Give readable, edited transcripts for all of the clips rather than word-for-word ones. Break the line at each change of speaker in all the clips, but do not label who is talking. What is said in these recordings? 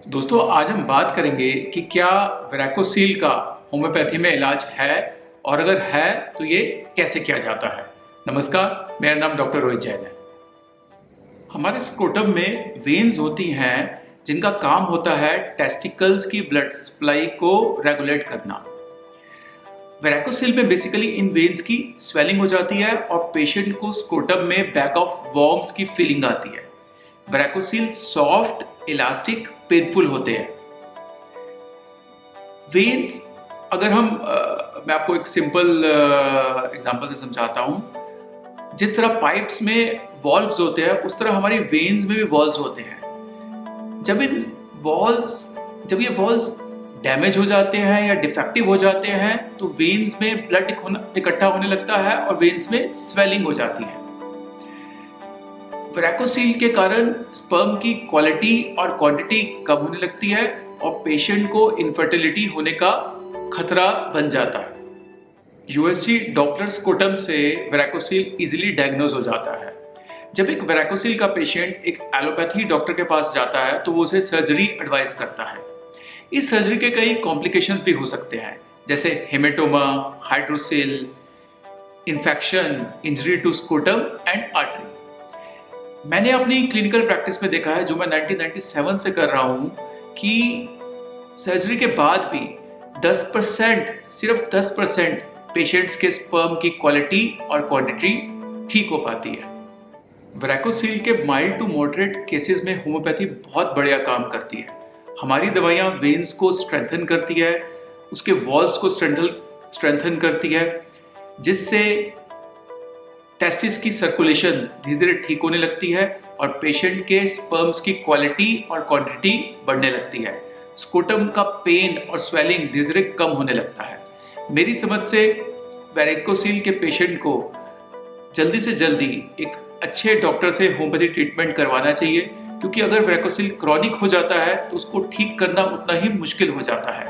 दोस्तों आज हम बात करेंगे कि क्या वेराकोसील का होम्योपैथी में इलाज है और अगर है तो ये कैसे किया जाता है। नमस्कार, मेरा नाम डॉक्टर रोहित जैन है। हमारे स्क्रोटम में वेन्स होती हैं जिनका काम होता है टेस्टिकल्स की ब्लड सप्लाई को रेगुलेट करना। वेराकोसील में बेसिकली इन वेन्स की स्वेलिंग हो जाती है और पेशेंट को स्क्रोटम में बैग ऑफ वर्म्स की फीलिंग आती है। वेराकोसील सॉफ्ट, इलास्टिक, पेनफुल होते हैं। वेन्स अगर मैं आपको एक सिंपल एग्जांपल से समझाता हूं। जिस तरह पाइप्स में वॉल्व्स होते हैं उस तरह हमारी वेन्स में भी वॉल्व्स होते हैं। जब ये वॉल्व्स डैमेज हो जाते हैं या डिफेक्टिव हो जाते हैं तो वेन्स में ब्लड इकट्ठा होने लगता है और वेन्स में स्वेलिंग हो जाती है। वेराकोसील के कारण स्पर्म की क्वालिटी और क्वांटिटी कम होने लगती है और पेशेंट को इनफर्टिलिटी होने का खतरा बन जाता है। यूएसजी डॉपलर स्क्रोटम से वेराकोसील इजीली डायग्नोज हो जाता है। जब एक वेराकोसील का पेशेंट एक एलोपैथी डॉक्टर के पास जाता है तो वो उसे सर्जरी एडवाइस करता है। इस सर्जरी के कई कॉम्प्लिकेशंस भी हो सकते हैं, जैसे haematoma, hydrocele, infection, injury to scrotum and artery. मैंने अपनी क्लिनिकल प्रैक्टिस में देखा है, जो मैं 1997 से कर रहा हूं, कि सर्जरी के बाद भी 10%, सिर्फ 10% पेशेंट्स के स्पर्म की क्वालिटी और क्वांटिटी ठीक हो पाती है। वेराकोसील के माइल्ड टू मॉडरेट केसेस में होम्योपैथी बहुत बढ़िया काम करती है। हमारी दवाइयाँ वेन्स को स्ट्रेंथन करती है, उसके वॉल्व्स को स्ट्रेंथन करती है, जिससे टेस्टिस की सर्कुलेशन धीरे धीरे ठीक होने लगती है और पेशेंट के स्पर्म्स की क्वालिटी और क्वांटिटी बढ़ने लगती है। स्क्रोटम का पेन और स्वेलिंग धीरे धीरे कम होने लगता है। मेरी समझ से वेराकोसील के पेशेंट को जल्दी से जल्दी एक अच्छे डॉक्टर से होम्योपैथी ट्रीटमेंट करवाना चाहिए, क्योंकि अगर वेराकोसील क्रॉनिक हो जाता है तो उसको ठीक करना उतना ही मुश्किल हो जाता है।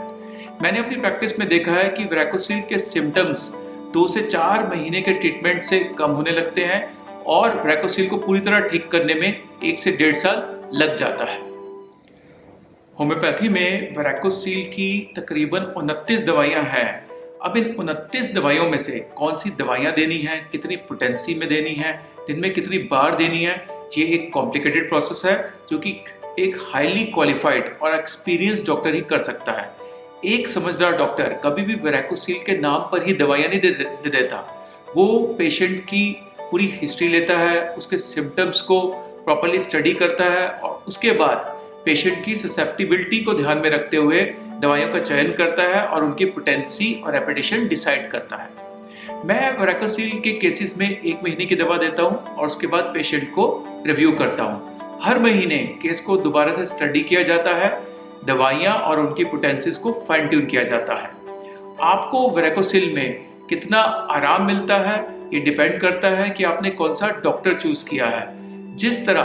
मैंने अपनी प्रैक्टिस में देखा है कि वेराकोसील के सिम्टम्स 2 से 4 महीने के ट्रीटमेंट से कम होने लगते हैं और वेराकोसील को पूरी तरह ठीक करने में 1 से 1.5 साल लग जाता है। होम्योपैथी में वेराकोसील की तकरीबन 29 दवाइयां हैं। अब इन 29 दवाइयों में से कौन सी दवाइयां देनी है, कितनी पोटेंसी में देनी है, दिन में कितनी बार देनी है, ये एक कॉम्प्लिकेटेड प्रोसेस है जो कि एक हाईली क्वालिफाइड और एक्सपीरियंस डॉक्टर ही कर सकता है। एक समझदार डॉक्टर कभी भी वेराकोसील के नाम पर ही दवाइयां नहीं दे देता। वो पेशेंट की पूरी हिस्ट्री लेता है, उसके सिम्टम्स को प्रॉपर्ली स्टडी करता है और उसके बाद पेशेंट की ससेप्टिबिलिटी को ध्यान में रखते हुए दवाइयों का चयन करता है और उनकी पोटेंसी और रेपिटेशन डिसाइड करता है। मैं वेराकोसील के केसेस में 1 महीने की दवा देता हूँ और उसके बाद पेशेंट को रिव्यू करता हूँ। हर महीने केस को दोबारा से स्टडी किया जाता है, दवाइयाँ और उनकी पोटेंसीज को फाइन ट्यून किया जाता है। आपको वेराकोसील में कितना आराम मिलता है ये डिपेंड करता है कि आपने कौन सा डॉक्टर चूज किया है। जिस तरह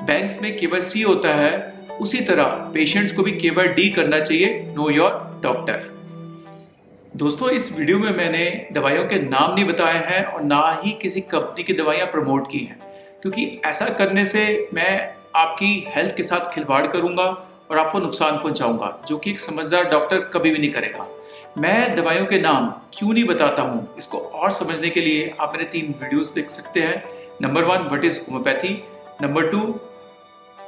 बैंक्स में KYC होता है उसी तरह पेशेंट्स को भी KYD करना चाहिए, नो योर डॉक्टर। दोस्तों, इस वीडियो में मैंने दवाइयों के नाम नहीं बताए हैं और ना ही किसी कंपनी की दवाइयाँ प्रमोट की हैं, क्योंकि ऐसा करने से मैं आपकी हेल्थ के साथ खिलवाड़ करूंगा और आपको नुकसान पहुंचाऊंगा, जो कि एक समझदार डॉक्टर कभी भी नहीं करेगा। मैं दवाइयों के नाम क्यों नहीं बताता हूं, इसको और समझने के लिए आप मेरे 3 वीडियोस देख सकते हैं। Number 1, what is homeopathy. Number 2,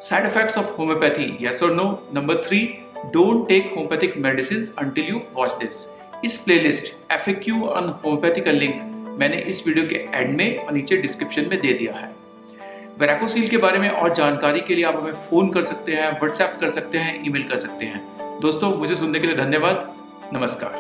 side effects of homeopathy, yes और no. Number 3, don't take homeopathic medicine until you watch this. इस प्लेलिस्ट FAQ ऑन होम्योपैथी का लिंक मैंने इस वीडियो के एंड में और नीचे डिस्क्रिप्शन में दे दिया है। वेराकोसील के बारे में और जानकारी के लिए आप हमें फोन कर सकते हैं, व्हाट्सएप कर सकते हैं, ईमेल कर सकते हैं। दोस्तों, मुझे सुनने के लिए धन्यवाद। नमस्कार।